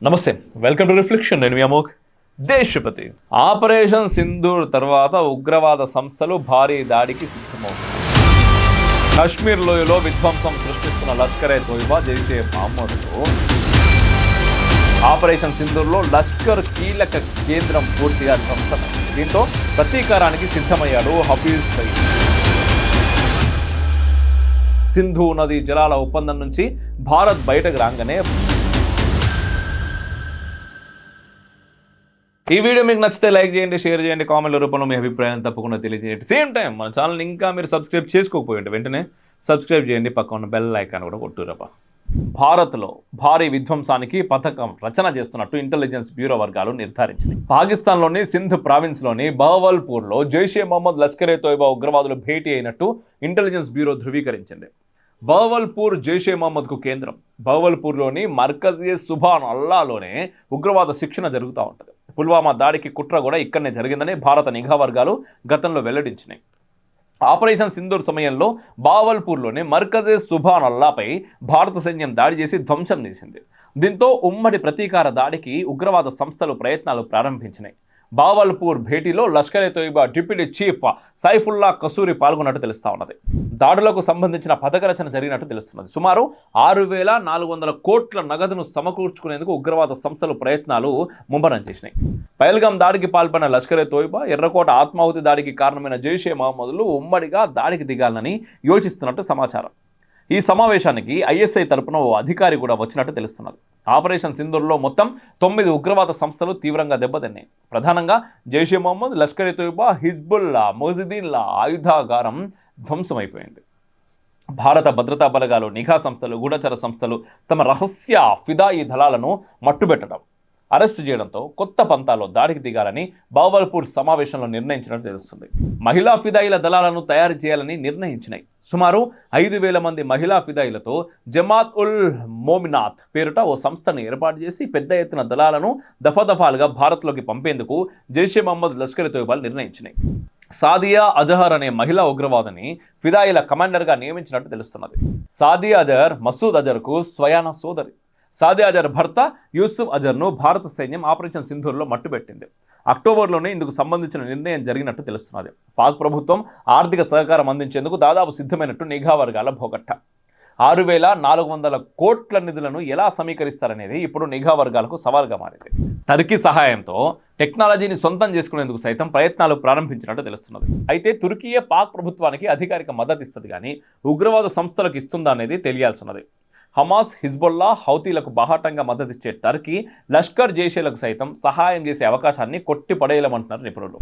నమస్తే, welcome to reflection. నేను మీ Amogh Deshapati. Operation Sindoor తర్వాత ఉగ్రవాద సంస్థలు భారీ దాడికి సిద్ధమవుతున్నాయి. కాశ్మీర్ లోయలో విధ్వంసం సృష్టిస్తున్న లష్కర్ తోయిబా, జైషే మహమ్మద్తో ఆపరేషన్ సింధూర్లో లష్కర్ కీలక కేంద్రం పూర్తిగా ధ్వంసమైంది. దీంతో ప్రతీకారానికి సిద్ధమయ్యాడు హఫీజ్ సయీద్. సింధు నది జలాల ఒప్పందం నుంచి భారత్ బయటకు రాగానే ఈ వీడియో మీకు నచ్చితే లైక్ చేయండి, షేర్ చేయండి, కామెంట్ల రూపంలో మీ అభిప్రాయం తప్పకుండా తెలియజేయండి. సేమ్ టైం మన ఛానల్ ఇంకా మీరు సబ్స్క్రైబ్ చేసుకోకపోయింటే వెంటనే సబ్స్క్రైబ్ చేయండి, పక్కన ఉన్న బెల్ ఐకాన్ కూడా కొట్టురపా. భారత్లో భారీ విధ్వంసానికి పథకం రచన చేస్తున్నట్టు ఇంటెలిజెన్స్ బ్యూరో వర్గాలు నిర్ధారించింది. పాకిస్తాన్లోని సింధ్ ప్రావిన్స్లోని బహవల్పూర్లో జైషే మహమ్మద్, లష్కర్ తోయిబా ఉగ్రవాదులు భేటీ అయినట్టు ఇంటెలిజెన్స్ బ్యూరో ధృవీకరించింది. బహవల్పూర్ జైషే మహమ్మద్కు కేంద్రం. బహవల్పూర్లోని మర్కజ్-ఏ సుభాన్ అల్లాలోనే ఉగ్రవాద శిక్షణ జరుగుతూ ఉంటుంది. పుల్వామా దాడికి కుట్ర కూడా ఇక్కడనే జరిగిందని భారత నిఘా వర్గాలు గతంలో వెల్లడించినాయి. ఆపరేషన్ సింధూర్ సమయంలో బహవల్పూర్లోని మర్కజ్-ఏ సుభాన్ అల్లాపై భారత సైన్యం దాడి చేసి ధ్వంసం చేసింది. దీంతో ఉమ్మడి ప్రతీకార దాడికి ఉగ్రవాద సంస్థలు ప్రయత్నాలు ప్రారంభించినాయి. బహవల్పూర్ భేటీలో లష్కర్ తోయిబా డిప్యూటీ చీఫ్ సైఫుల్లా కసూరి పాల్గొన్నట్టు తెలుస్తా ఉన్నది. దాడులకు సంబంధించిన పథక రచన జరిగినట్టు తెలుస్తున్నది. సుమారు 6,400 కోట్ల నగదును సమకూర్చుకునేందుకు ఉగ్రవాద సంస్థలు ప్రయత్నాలు ముమ్మరం చేసినాయి. పహల్గాం దాడికి పాల్పడిన లష్కర్ తోయిబా, ఎర్రకోట ఆత్మాహుతి దాడికి కారణమైన జైషే మహమ్మద్లు ఉమ్మడిగా దాడికి దిగాలని యోచిస్తున్నట్టు సమాచారం. ఈ సమావేశానికి ఐఎస్ఐ తరపున ఓ అధికారి కూడా వచ్చినట్టు తెలుస్తున్నది. ఆపరేషన్ సింధూర్లో మొత్తం 9 ఉగ్రవాద సంస్థలు తీవ్రంగా దెబ్బతిన్నాయి. ప్రధానంగా జైషే మహమ్మద్, లష్కర్ తోయిబా, హిజ్బుల్లా ముజాహిదీన్ల ఆయుధాగారం ధ్వంసమైపోయింది. భారత భద్రతా బలగాలు, నిఘా సంస్థలు, గూఢచర సంస్థలు తమ రహస్య ఫిదాయి దళాలను మట్టుబెట్టడం, అరెస్ట్ చేయడంతో కొత్త పంతాలో దాడికి దిగాలని బహవల్పూర్ సమావేశంలో నిర్ణయించినట్టు తెలుస్తుంది. మహిళా ఫిదాయిల దళాలను తయారు చేయాలని నిర్ణయించినాయి. సుమారు 5,000 మంది మహిళా ఫిదాయిలతో జమాత్ ఉల్ మోమినాత్ పేరుట ఓ సంస్థను ఏర్పాటు చేసి పెద్ద ఎత్తున దళాలను దఫాదఫాలుగా భారత్లోకి పంపేందుకు జైషే మహమ్మద్, లష్కర్ తోయిబాలు నిర్ణయించినాయి. సాదియా అజహర్ అనే మహిళా ఉగ్రవాదిని ఫిదాయిల కమాండర్గా నియమించినట్టు తెలుస్తున్నది. సాదియా అజహర్ మసూద్ అజర్కు స్వయాన సోదరి. సాదియా అజర్ భర్త యూసుఫ్ అజర్ను భారత సైన్యం ఆపరేషన్ సింధూర్లో మట్టుబెట్టింది. అక్టోబర్లోనే ఇందుకు సంబంధించిన నిర్ణయం జరిగినట్టు తెలుస్తున్నది. పాక్ ప్రభుత్వం ఆర్థిక సహకారం అందించేందుకు దాదాపు సిద్ధమైనట్టు నిఘా వర్గాల భోగట్ట. 6,400 కోట్ల నిధులను ఎలా సమీకరిస్తారనేది ఇప్పుడు నిఘా వర్గాలకు సవాల్గా మారింది. టర్కీ సహాయంతో టెక్నాలజీని సొంతం చేసుకునేందుకు సైతం ప్రయత్నాలు ప్రారంభించినట్టు తెలుస్తున్నది. అయితే తుర్కీయే పాక్ ప్రభుత్వానికి అధికారిక మద్దతు ఇస్తుంది, కానీ ఉగ్రవాద సంస్థలకు ఇస్తుందా అనేది తెలియాల్సినది. హమాస్, హిజ్బుల్లా, హౌతీలకు బాహాటంగా మద్దతిచ్చే టర్కీ లష్కర్, జైషేలకు సైతం సహాయం చేసే అవకాశాన్ని కొట్టిపడేయలేమంటున్నారు నిపుణులు.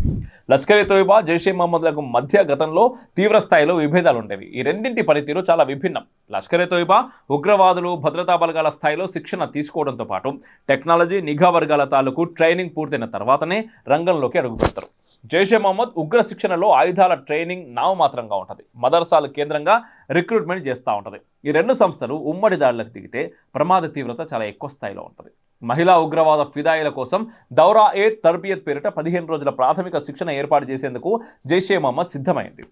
లష్కర్ తోయిబా, జైషే మహమ్మద్లకు మధ్య గతంలో తీవ్ర స్థాయిలో విభేదాలు ఉండేవి. ఈ రెండింటి పనితీరు చాలా విభిన్నం. లష్కర్ తోయిబా ఉగ్రవాదులు భద్రతా బలగాల స్థాయిలో శిక్షణ తీసుకోవడంతో పాటు టెక్నాలజీ, నిఘా వర్గాల తాలూకు ట్రైనింగ్ పూర్తయిన తర్వాతనే రంగంలోకి అడుగుపెడతారు. జైషే మహమ్మద్ ఉగ్ర శిక్షణలో ఆయుధాల ట్రైనింగ్ నామమాత్రంగా ఉంటుంది. మదర్సాల కేంద్రంగా రిక్రూట్మెంట్ చేస్తూ ఉంటుంది. ఈ రెండు సంస్థలు ఉమ్మడి దాడులకు దిగితే ప్రమాద తీవ్రత చాలా ఎక్కువ స్థాయిలో ఉంటుంది. మహిళా ఉగ్రవాద ఫిదాయిల కోసం దౌరా-ఏ-తర్బియత్ పేరిట 15 రోజుల ప్రాథమిక శిక్షణ ఏర్పాటు చేసేందుకు జైషే మహమ్మద్ సిద్ధమైంది.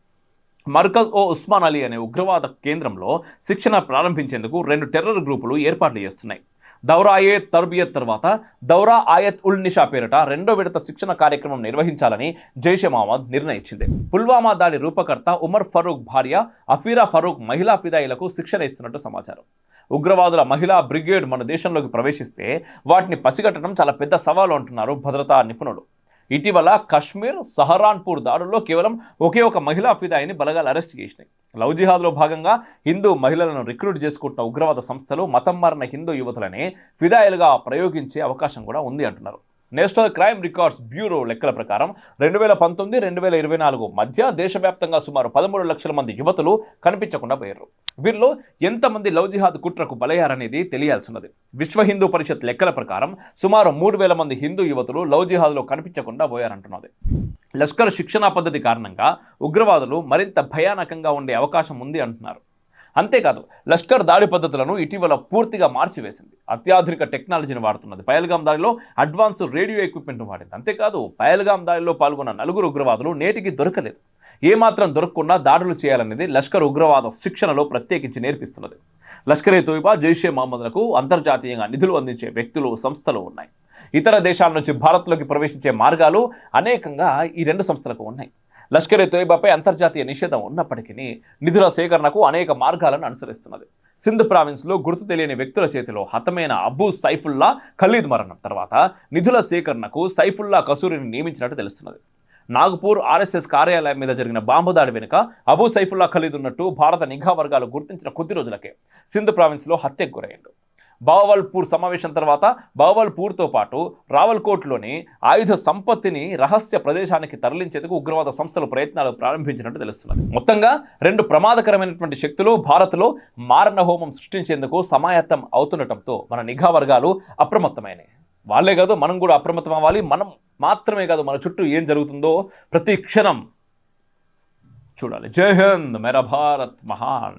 మర్కజ్-ఓ-ఉస్మాన్ అలీ అనే ఉగ్రవాద కేంద్రంలో శిక్షణ ప్రారంభించేందుకు 2 టెర్రర్ గ్రూపులు ఏర్పాట్లు చేస్తున్నాయి. దౌరా-ఏ-తర్బియత్ తర్వాత దౌరా-ఆయత్-ఉల్-నిషా పేరిట 2వ విడత శిక్షణ కార్యక్రమం నిర్వహించాలని జైషే మహమ్మద్ నిర్ణయించింది. పుల్వామా దాడి రూపకర్త ఉమర్ ఫరూక్ భార్య అఫీరా ఫరూక్ మహిళా ఫిదాయిలకు శిక్షణ ఇస్తున్నట్టు సమాచారం. ఉగ్రవాదుల మహిళా బ్రిగేడ్ మన దేశంలోకి ప్రవేశిస్తే వాటిని పసిగట్టడం చాలా పెద్ద సవాలు అంటున్నారు భద్రతా నిపుణులు. ఇటీవల కశ్మీర్, సహరాన్పూర్ దాడుల్లో కేవలం ఒకే ఒక మహిళా ఫిదాయిని బలగాలు అరెస్ట్ చేసినాయి. లవ్ జిహాద్లో భాగంగా హిందూ మహిళలను రిక్రూట్ చేసుకుంటున్న ఉగ్రవాద సంస్థలు మతం మారిన హిందూ యువతులనే ఫిదాయిలుగా ప్రయోగించే అవకాశం కూడా ఉంది అంటున్నారు. నేషనల్ క్రైమ్ రికార్డ్స్ బ్యూరో లెక్కల ప్రకారం 2019-2024 మధ్య దేశవ్యాప్తంగా సుమారు 13 లక్షల మంది యువతులు కనిపించకుండా పోయారు. వీరిలో ఎంతమంది లవ్ జిహాద్ కుట్రకు బలయ్యారనేది తెలియాల్సినది. విశ్వ హిందూ పరిషత్ లెక్కల ప్రకారం సుమారు 3,000 మంది హిందూ యువతులు లవ్ జిహాద్లో కనిపించకుండా పోయారంటున్నది. లష్కర్ శిక్షణా పద్ధతి కారణంగా ఉగ్రవాదులు మరింత భయానకంగా ఉండే అవకాశం ఉంది అంటున్నారు. అంతేకాదు, లష్కర్ దాడి పద్ధతులను ఇటీవల పూర్తిగా మార్చివేసింది. అత్యాధునిక టెక్నాలజీని వాడుతున్నది. పహల్గాం దాడిలో అడ్వాన్స్ రేడియో ఎక్విప్మెంట్ వాడింది. అంతేకాదు, పహల్గాం దాడిలో పాల్గొన్న 4 ఉగ్రవాదులు నేటికి దొరకలేదు. ఏమాత్రం దొరకకుండా దాడులు చేయాలనేది లష్కర్ ఉగ్రవాద శిక్షణలో ప్రత్యేకించి నేర్పిస్తున్నది. లష్కరే తోయిబా, జైషే మహమ్మద్లకు అంతర్జాతీయంగా నిధులు అందించే వ్యక్తులు, సంస్థలు ఉన్నాయి. ఇతర దేశాల నుంచి భారత్లోకి ప్రవేశించే మార్గాలు అనేకంగా ఈ రెండు సంస్థలకు ఉన్నాయి. లష్కరే తోయిబాపై అంతర్జాతీయ నిషేధం ఉన్నప్పటికీ నిధుల సేకరణకు అనేక మార్గాలను అనుసరిస్తున్నది. సింధ్ ప్రావిన్స్లో గుర్తు తెలియని వ్యక్తుల చేతిలో హతమైన అబూ సైఫుల్లా ఖలీద్ మరణం తర్వాత నిధుల సేకరణకు సైఫుల్లా కసూరిని నియమించినట్టు తెలుస్తున్నది. నాగపూర్ ఆర్ఎస్ఎస్ కార్యాలయం మీద జరిగిన బాంబు దాడి వెనుక అబూ సైఫుల్లా ఖలీద్ ఉన్నట్టు భారత నిఘా వర్గాలు గుర్తించిన కొద్ది రోజులకే సింధ్ ప్రావిన్స్లో హత్యకు గురయ్యాడు. బావల్పూర్ సమావేశం తర్వాత బావల్పూర్తో పాటు రావల్కోట్లోని ఆయుధ సంపత్తిని రహస్య ప్రదేశానికి తరలించేందుకు ఉగ్రవాద సంస్థలు ప్రయత్నాలు ప్రారంభించినట్టు తెలుస్తున్నది. మొత్తంగా రెండు ప్రమాదకరమైనటువంటి శక్తులు భారత్లో మారణ హోమం సృష్టించేందుకు సమాయత్తం అవుతుండటంతో మన నిఘా వర్గాలు అప్రమత్తమైనవి. వాళ్ళే కాదు, మనం కూడా అప్రమత్తం అవ్వాలి. మనం మాత్రమే కాదు, మన చుట్టూ ఏం జరుగుతుందో ప్రతి క్షణం చూడాలి. జై హింద్, మేరా భారత్ మహాన్.